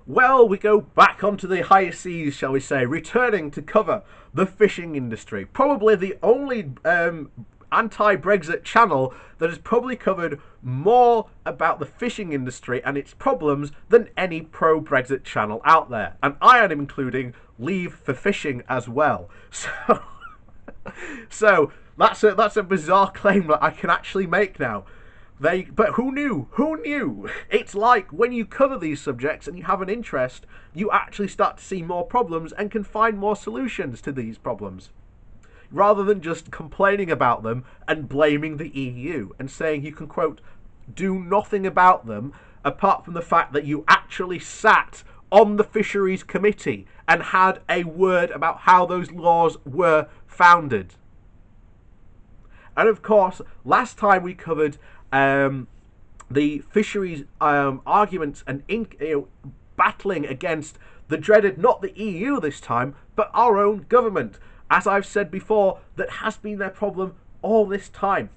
Well, we go back onto the higher seas, shall we say, returning to cover the fishing industry. Probably the only anti-Brexit channel that has probably covered more about the fishing industry and its problems than any pro-Brexit channel out there. And I am including Leave for Fishing as well. So that's a bizarre claim that I can actually make now. But who knew? Who knew? It's like when you cover these subjects and you have an interest, you actually start to see more problems and can find more solutions to these problems. Rather than just complaining about them and blaming the EU and saying you can, quote, do nothing about them apart from the fact that you actually sat on the Fisheries Committee and had a word about how those laws were founded. And of course, last time we covered the fisheries arguments and battling against the dreaded, not the EU this time, but our own government. As I've said before, that has been their problem all this time.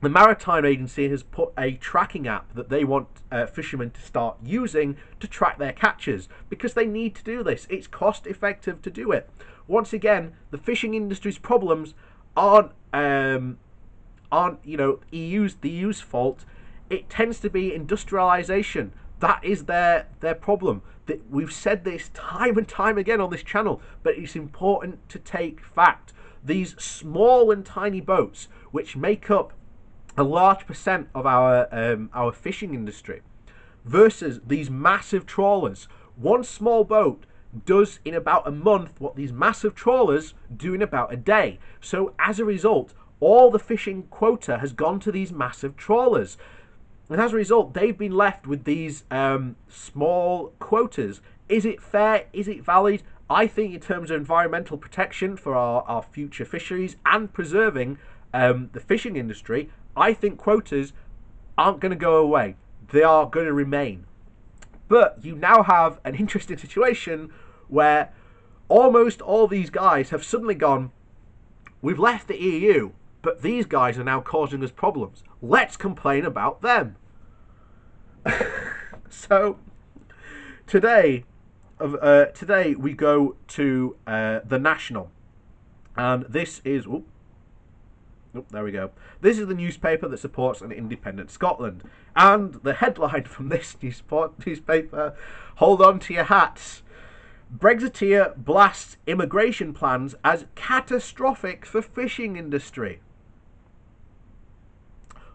The Maritime Agency has put a tracking app that they want fishermen to start using to track their catches, because they need to do this. It's cost effective to do it. Once again, the fishing industry's problems aren't the EU's fault. It tends to be industrialization. That is their problem. We've said this time and time again on this channel, but it's important to take fact. These small and tiny boats, which make up a large percent of our fishing industry, versus these massive trawlers. One small boat does in about a month what these massive trawlers do in about a day. So as a result, all the fishing quota has gone to these massive trawlers. And as a result, they've been left with these small quotas. Is it fair? Is it valid? I think in terms of environmental protection for our future fisheries and preserving the fishing industry, I think quotas aren't going to go away. They are going to remain. But you now have an interesting situation where almost all these guys have suddenly gone, we've left the EU, but these guys are now causing us problems. Let's complain about them. So today we go to the National, and this is there we go. This is the newspaper that supports an independent Scotland, and the headline from this newspaper, hold on to your hats: Brexiteer blasts immigration plans as catastrophic for fishing industry.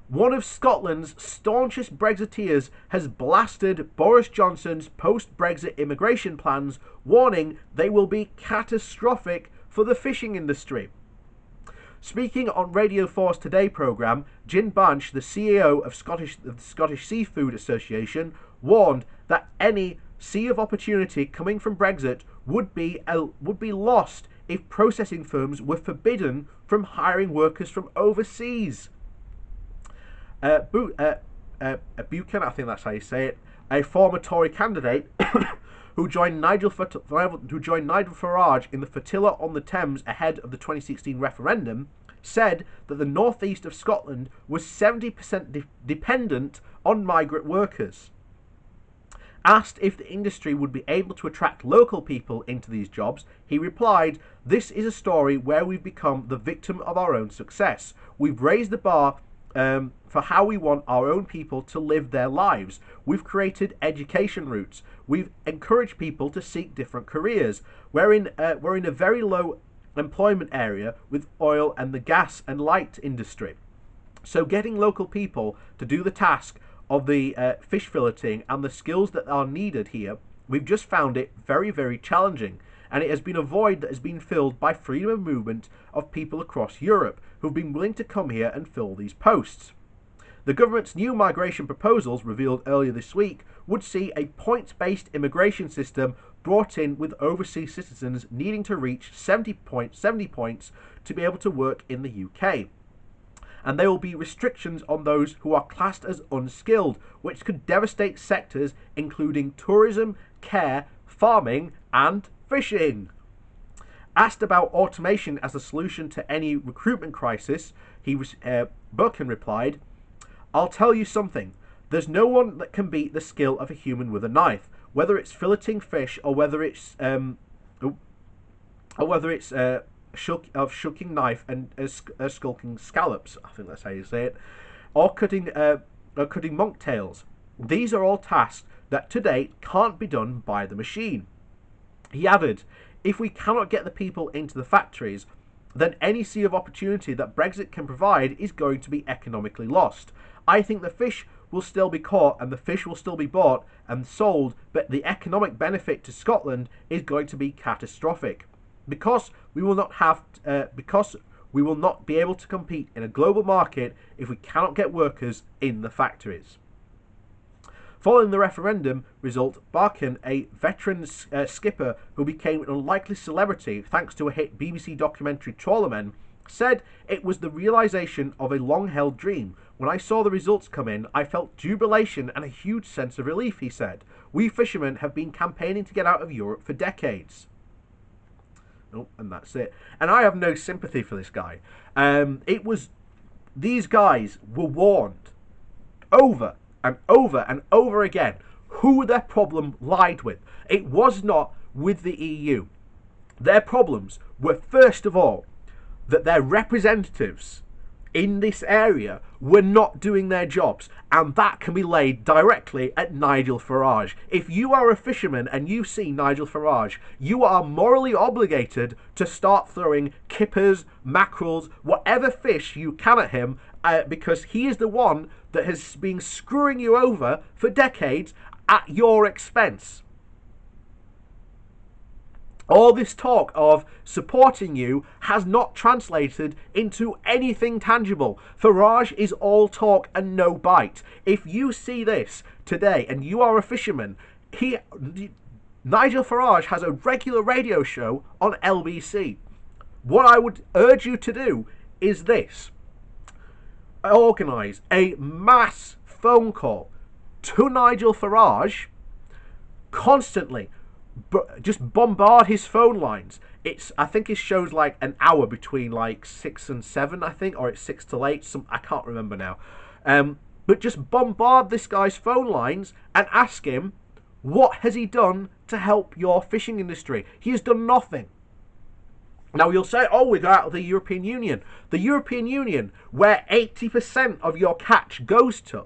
One of Scotland's staunchest Brexiteers has blasted Boris Johnson's post-Brexit immigration plans, warning they will be catastrophic for the fishing industry. Speaking on Radio 4's Today programme, Jin Banch, the CEO of the Scottish Seafood Association, warned that any sea of opportunity coming from Brexit would be lost if processing firms were forbidden from hiring workers from overseas. Buchan, I think that's how you say it, a former Tory candidate who joined Nigel Farage in the flotilla on the Thames ahead of the 2016 referendum, said that the northeast of Scotland was 70% dependent on migrant workers. Asked if the industry would be able to attract local people into these jobs, he replied, "This is a story where we've become the victim of our own success. We've raised the bar for how we want our own people to live their lives. We've created education routes. We've encouraged people to seek different careers. We're in a very low employment area with oil and the gas and light industry. So getting local people to do the task of the fish filleting and the skills that are needed here, we've just found it very, very challenging. And it has been a void that has been filled by freedom of movement of people across Europe who've been willing to come here and fill these posts." The government's new migration proposals, revealed earlier this week, would see a points-based immigration system brought in with overseas citizens needing to reach 70 points to be able to work in the UK. And there will be restrictions on those who are classed as unskilled, which could devastate sectors including tourism, care, farming, and fishing. Asked about automation as a solution to any recruitment crisis, Buchan replied, "I'll tell you something. There's no one that can beat the skill of a human with a knife, whether it's filleting fish or whether it's shucking knife and skulking scallops. I think that's how you say it, or cutting monktails. These are all tasks that to date can't be done by the machine. He added, if we cannot get the people into the factories, then any sea of opportunity that Brexit can provide is going to be economically lost. I think the fish will still be caught and the fish will still be bought and sold, but the economic benefit to Scotland is going to be catastrophic. Because we will not be able to compete in a global market if we cannot get workers in the factories. Following the referendum result, Barkin, a veteran skipper who became an unlikely celebrity thanks to a hit BBC documentary Trawlermen, said it was the realisation of a long-held dream. When I saw the results come in, I felt jubilation and a huge sense of relief, he said. We fishermen have been campaigning to get out of Europe for decades. Oh, and that's it. And I have no sympathy for this guy. These guys were warned over and over and over again who their problem lied with. It was not with the EU. Their problems were, first of all, that their representatives in this area were not doing their jobs, and that can be laid directly at Nigel Farage. If you are a fisherman and you see Nigel Farage, you are morally obligated to start throwing kippers, mackerels, whatever fish you can at him, because he is the one that has been screwing you over for decades at your expense. All this talk of supporting you has not translated into anything tangible. Farage is all talk and no bite. If you see this today and you are a fisherman, Nigel Farage has a regular radio show on LBC. What I would urge you to do is this. Organise a mass phone call to Nigel Farage constantly. Just bombard his phone lines. I think it shows like an hour between like 6 and 7, I think, or it's 6 till 8. I can't remember now. But just bombard this guy's phone lines and ask him, what has he done to help your fishing industry? He has done nothing. Now you'll say, oh, we got out of the European Union. The European Union, where 80% of your catch goes to.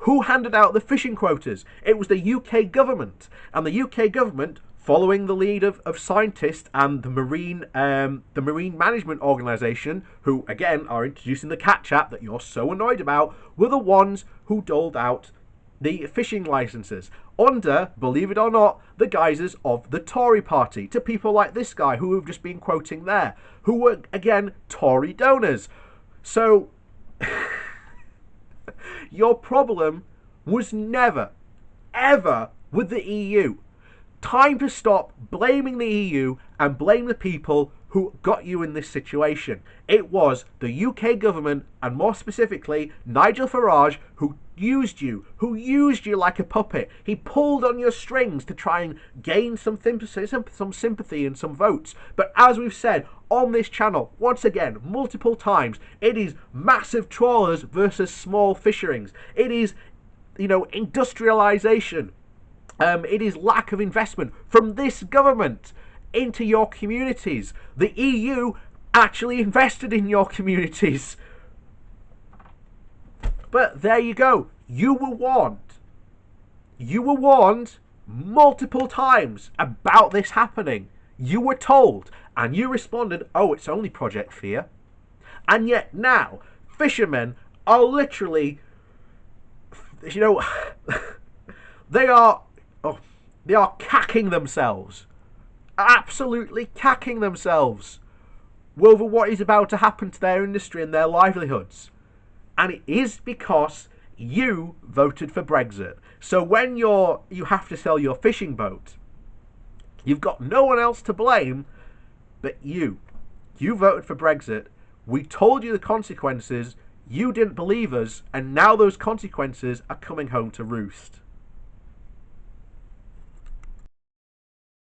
Who handed out the fishing quotas? It was the UK government. And the UK government, following the lead of scientists and the Marine Management Organisation, who again are introducing the catch app that you're so annoyed about, were the ones who doled out the fishing licenses under, believe it or not, the guises of the Tory party to people like this guy who we've just been quoting there, who were again Tory donors. So your problem was never, ever with the EU. Time to stop blaming the EU and blame the people who got you in this situation. It was the UK government, and more specifically, Nigel Farage, who used you like a puppet. He pulled on your strings to try and gain some sympathy and some votes. But as we've said on this channel, once again, multiple times, it is massive trawlers versus small fisheries. It is, industrialisation. It is lack of investment from this government into your communities. The EU actually invested in your communities. But there you go. You were warned. You were warned multiple times about this happening. You were told, and you responded, oh, it's only Project Fear. And yet now, fishermen are literally, they are cacking themselves. Absolutely cacking themselves over what is about to happen to their industry and their livelihoods. And it is because you voted for Brexit. So when you have to sell your fishing boat, you've got no one else to blame but you. You voted for Brexit. We told you the consequences. You didn't believe us. And now those consequences are coming home to roost.